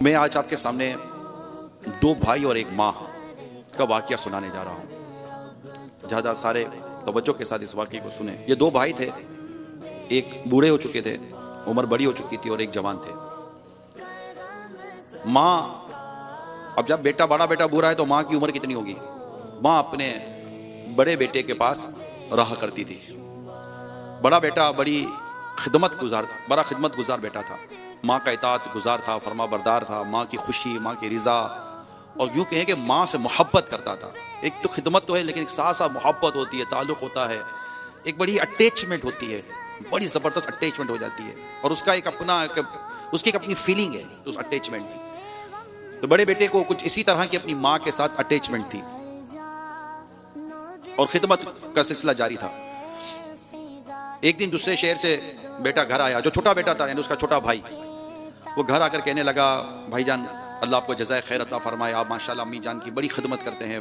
मैं आज आपके सामने दो भाई और एक माँ का वाकया सुनाने जा रहा हूँ। ज़्यादा सारे तवज्जो के साथ इस वाकये को सुने। ये दो भाई थे, एक बूढ़े हो चुके थे, उम्र बड़ी हो चुकी थी, और एक जवान थे। माँ, अब जब बड़ा बेटा बूढ़ा है तो माँ की उम्र कितनी होगी? माँ अपने बड़े बेटे के पास रहा करती थी। बड़ा बेटा बड़ा खिदमत गुजार बेटा था। माँ का इताअत गुजार था, फरमा बरदार था, माँ की खुशी, माँ की रिजा, और यूं कहें कि माँ से मोहब्बत करता था। एक तो खिदमत तो है, लेकिन एक साथ साथ मोहब्बत होती है, ताल्लुक होता है, एक बड़ी अटैचमेंट होती है, बड़ी ज़बरदस्त अटैचमेंट हो जाती है, और उसका उसकी एक अपनी फीलिंग है तो उस अटैचमेंट की। तो बड़े बेटे को कुछ इसी तरह की अपनी माँ के साथ अटैचमेंट थी और खिदमत का सिलसिला जारी था। एक दिन दूसरे शहर से बेटा घर आया, जो छोटा बेटा था यानी उसका छोटा भाई। वो घर आकर कहने लगा, भाईजान अल्लाह आपको जज़ाए खैर अता फरमाए, आप माशाल्लाह अम्मी जान की बड़ी खिदमत करते हैं,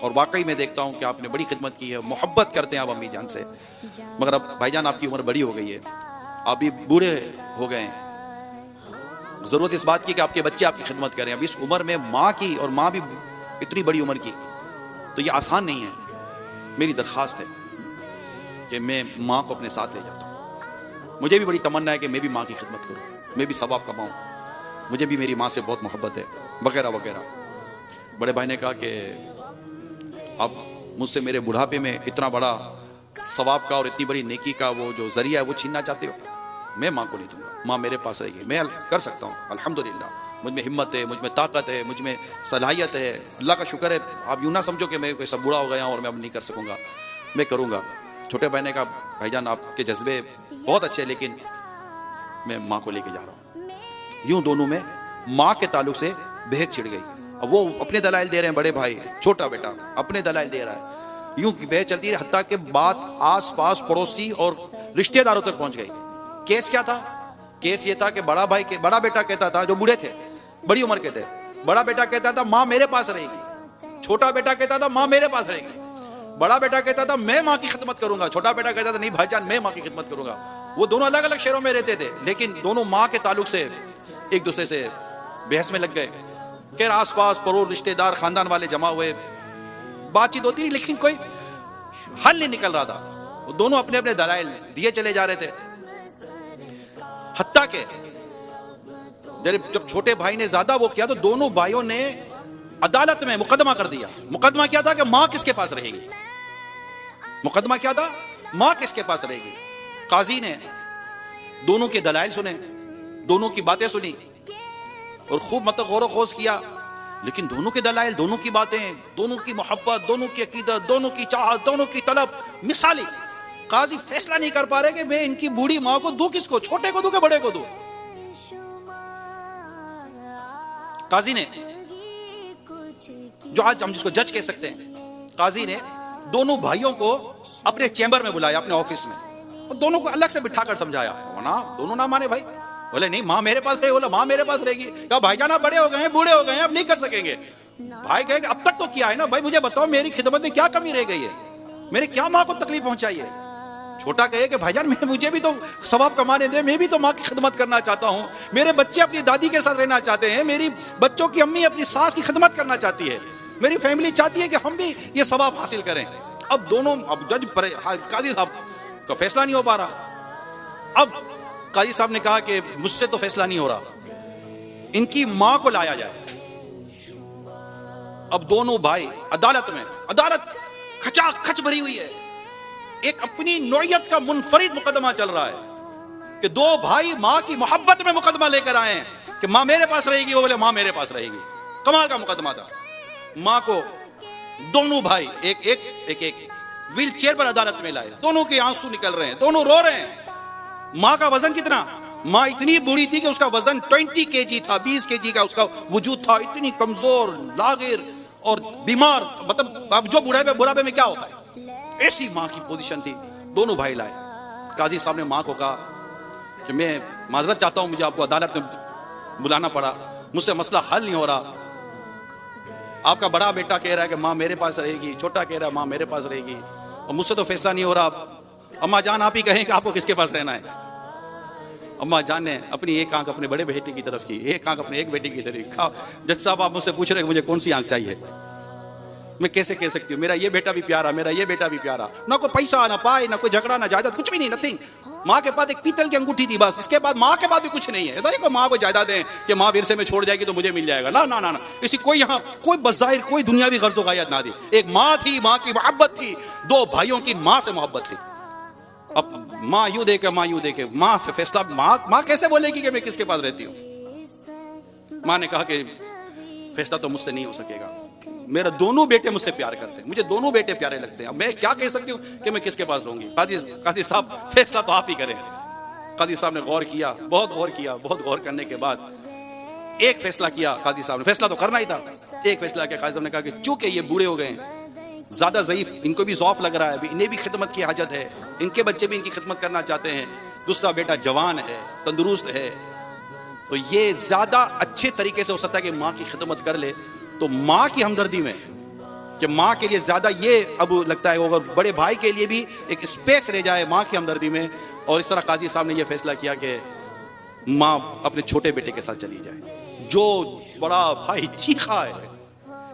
और वाकई में देखता हूँ कि आपने बड़ी खिदमत की है, मोहब्बत करते हैं आप अम्मी जान से, मगर अब भाईजान आपकी उम्र बड़ी हो गई है, आप भी बूढ़े हो गए हैं, ज़रूरत इस बात की कि आपके बच्चे आपकी खिदमत करें। अब इस उम्र में माँ की, और माँ भी इतनी बड़ी उम्र की, तो ये आसान नहीं है। मेरी दरख्वास्त है कि मैं माँ को अपने साथ ले जाता हूँ। मुझे भी बड़ी तमन्ना है कि मैं भी माँ की खिदमत करूँ, मैं भी सवाब कमाऊँ, मुझे भी मेरी माँ से बहुत मोहब्बत है, वगैरह वगैरह। बड़े भाई ने कहा कि अब मुझसे मेरे बुढ़ापे में इतना बड़ा सवाब का और इतनी बड़ी नेकी का वो जो जरिया है वो छीनना चाहते हो? मैं माँ को नहीं दूंगा, माँ मेरे पास रहेगी, मैं कर सकता हूँ, अल्हम्दुलिल्लाह मुझ में हिम्मत है, मुझ में ताकत है, मुझ में सलाहियत है, अल्लाह का शुक्र है। आप यूँ ना समझो कि मैं कोई सब बूढ़ा हो गया और मैं अब नहीं कर सकूँगा, मैं करूँगा। छोटे भाई ने कहा, भाईजान आपके जज्बे बहुत अच्छे, लेकिन मैं माँ को लेके जा रहा हूँ। यूं दोनों में माँ के ताल्लुक से बहस छिड़ गई। अब वो अपने दलाइल दे रहे हैं, बड़े भाई, छोटा बेटा अपने दलाइल दे रहा है। यूं बहस चलती है, हत्ता के बात आस पास पड़ोसी और रिश्तेदारों तक पहुंच गई। केस क्या था? केस ये था कि बड़ा बेटा कहता था, जो बूढ़े थे, बड़ी उम्र के थे, बड़ा बेटा कहता था माँ मेरे पास रहेगी, छोटा बेटा कहता था माँ मेरे पास रहेगी। बड़ा बेटा कहता था मैं माँ की खिदमत करूंगा, छोटा बेटा कहता था नहीं भाईजान मैं माँ की खिदमत करूंगा। वो दोनों अलग अलग शहरों में रहते थे, लेकिन दोनों माँ के ताल्लुक से एक दूसरे से बहस में लग गए। खैर आसपास पड़ोस रिश्तेदार खानदान वाले जमा हुए, बातचीत होती रही, लेकिन कोई हल नहीं निकल रहा था। वो दोनों अपने अपने दलाइल दिए चले जा रहे थे। हत्ता के जब छोटे भाई ने ज्यादा वो किया तो दोनों भाइयों ने अदालत में मुकदमा कर दिया। मुकदमा क्या था कि माँ किसके पास रहेगी? मुकदमा क्या था? माँ किसके पास रहेगी? काजी ने दोनों के दलाइल सुने, दोनों की बातें सुनी, और खूब मतलब गौर खोज किया, लेकिन दोनों के दलाइल, दोनों की बातें, दोनों की मोहब्बत, दोनों की अकीदत, दोनों की चाहत, दोनों की तलब मिसाली। काजी फैसला नहीं कर पा रहे कि मैं इनकी बूढ़ी माँ को दूं किसको, छोटे को दूं कि बड़े को दूं। काजी ने, जो आज हम जिसको जज कह सकते हैं, काजी ने दोनों भाइयों को अपने चैम्बर में बुलाया, अपने ऑफिस में, और दोनों को अलग से बिठाकर समझाया। ना दोनों ना माने भाई, बोले नहीं माँ मेरे पास रहेगी, बोला माँ मेरे पास रहेगी। क्या भाईजान आप बड़े हो गए हैं, बूढ़े हो गए हैं, अब नहीं कर सकेंगे। भाई कहे अब तक तो किया है ना भाई, मुझे बताओ मेरी खिदमत में क्या कमी रह गई है, मेरे क्या माँ को तकलीफ पहुंचाई है? छोटा कहे कि भाईजान मुझे भी तो सवाब कमाने दे, मैं भी तो माँ की खिदमत करना चाहता हूँ, मेरे बच्चे अपनी दादी के साथ रहना चाहते हैं, मेरी बच्चों की अम्मी अपनी सास की खिदमत करना चाहती है, मेरी फैमिली चाहती है कि हम भी ये सवाब हासिल करें। अब दोनों, अब जज काजी साहब का फैसला नहीं हो पा रहा। अब काजी साहब ने कहा कि मुझसे तो फैसला नहीं हो रहा, इनकी माँ को लाया जाए। अब दोनों भाई अदालत में, अदालत खचाखच भरी हुई है, एक अपनी नौइयत का मुनफरिद मुकदमा चल रहा है कि दो भाई माँ की मोहब्बत में मुकदमा लेकर आए हैं कि माँ मेरे पास रहेगी, वो बोले माँ मेरे पास रहेगी। कमाल का मुकदमा था। माँ को दोनों भाई एक व्हील चेयर पर अदालत में लाए, दोनों के आंसू निकल रहे हैं, दोनों रो रहे हैं। माँ का वजन कितना? माँ इतनी बूढ़ी थी कि उसका वजन 20 kg था, 20 kg का उसका वजूद था, इतनी कमजोर, लागिर और बीमार, मतलब अब जो बुढ़ापे में क्या होता है, ऐसी माँ की पोजीशन थी। दोनों भाई लाए। काजी साहब ने माँ को कहा कि मैं माजरत चाहता हूँ, मुझे आपको अदालत में बुलाना पड़ा, मुझसे मसला हल नहीं हो रहा। आपका बड़ा बेटा कह रहा है कि माँ मेरे पास रहेगी, छोटा कह रहा है माँ मेरे पास रहेगी, और मुझसे तो फैसला नहीं हो रहा। अम्मा जान आप ही कहें कि आपको किसके पास रहना है। अम्मा जान ने अपनी एक आंख अपने बड़े बेटे की तरफ की, एक आंख अपने एक बेटे की तरफ। खाओ जज साहब, आप मुझसे पूछ रहे हैं मुझे कौन सी आंख चाहिए, मैं कैसे कह सकती हूँ मेरा ये बेटा भी प्यारा, मेरा ये बेटा भी प्यारा। ना कोई पैसा ना पाए, ना कोई झगड़ा ना जायदाद, कुछ भी नहीं, नथिंग। माँ के पास एक पीतल की अंगूठी थी बस, इसके बाद माँ के बाद भी कुछ नहीं है। ऐसा माँ को जायदाद दें कि माँ विरसे में छोड़ जाएगी तो मुझे मिल जाएगा, ना ना ना ना। इसी कोई यहाँ कोई बज़ाहिर कोई दुनियावी गर्ज़ो गायत ना दी। एक माँ थी, माँ की मोहब्बत थी, दो भाइयों की माँ से मोहब्बत थी। अब माँ यूं देखे, माँ यूं देखे, माँ से फैसला, माँ कैसे बोलेगी कि मैं किसके पास रहती हूँ। माँ ने कहा कि फैसला तो मुझसे नहीं हो सकेगा, मेरा दोनों बेटे मुझसे प्यार करते हैं, मुझे दोनों बेटे प्यारे लगते हैं, अब मैं क्या कह सकती हूँ कि मैं किसके पास रहूंगी। काजी साहब फैसला तो आप ही करें। काजी साहब ने गौर किया, बहुत गौर किया, बहुत गौर करने के बाद एक फैसला किया काजी साहब ने, फैसला तो करना ही था। एक फैसला किया, काजी साहब ने कहा कि चूंकि ये बूढ़े हो गए, ज्यादा ज़ईफ, इनको भी ज़ौफ लग रहा है, इन्हें भी खिदमत की हाजत है, इनके बच्चे भी इनकी खिदमत करना चाहते हैं, दूसरा बेटा जवान है, तंदुरुस्त है, तो ये ज्यादा अच्छे तरीके से हो सकता है कि माँ की खिदमत कर ले। तो माँ की हमदर्दी में कि माँ के लिए ज्यादा ये अब लगता है, अगर बड़े भाई के लिए भी एक स्पेस रह जाए माँ की हमदर्दी में। और इस तरह काजी साहब ने यह फैसला किया कि माँ अपने छोटे बेटे के साथ चली जाए। जो बड़ा भाई चीखा है,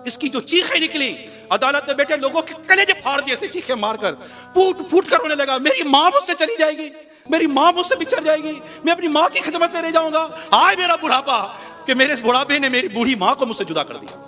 इसकी जो चीखें निकली, अदालत में बैठे लोगों के कलेजे फाड़ दिए, ऐसे चीखें मारकर फूट फूट कर रोने लगा, मेरी माँ मुझसे चली जाएगी, मेरी माँ मुझसे बिछड़ जाएगी, मैं अपनी माँ की खिदमत से रह जाऊंगा। आए मेरा बुढ़ापा कि मेरे इस बुढ़ापे ने मेरी बूढ़ी माँ को मुझसे जुदा कर दिया।